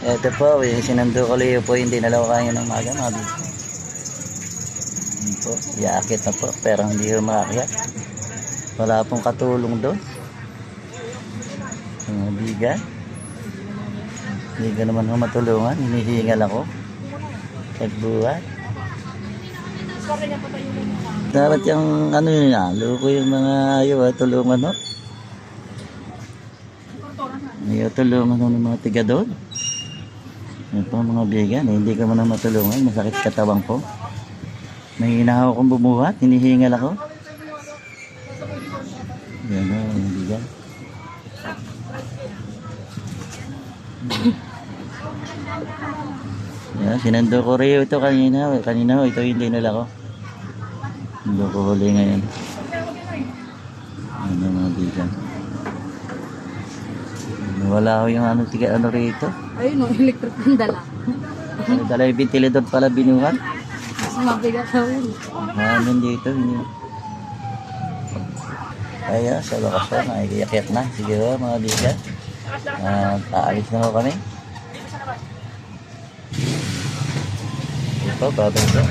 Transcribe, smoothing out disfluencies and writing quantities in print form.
Ito po, yung sinundo ko Leo po, hindi nalaw kaya ng maga mga bigan. Yun po, iakit na po, pero hindi umakyat. Wala pong katulong doon. Mga bigan. Hindi ka naman matulungan, hinihingal ako. Pagbuhat. Dapat yung ano yun na, loko yung mga ayaw tulungan no. Ayaw tulungan ng mga tiga doon. Yan po mga bigan, hindi ka man matulungan, masakit katawan ko. May hinahaw akong bumuhat, hinihingal ako. Yan o mga bigan. Yan, sinando ko rin ito kanina. Kanina ito hindi nila ko. Hindi ko huli ngayon. Ano mga bigan. Wala ko yung ano, tiga ano rito. Ayun o, electric ang dala. Dala yung ventilador pala binuhat. Mas mabigat sa ulo. Ano dito. Kaya sa lokasyon, nakikiyakyat na. Sige ho mga bigan. Aalis na ho kami. Ito, babalik ko.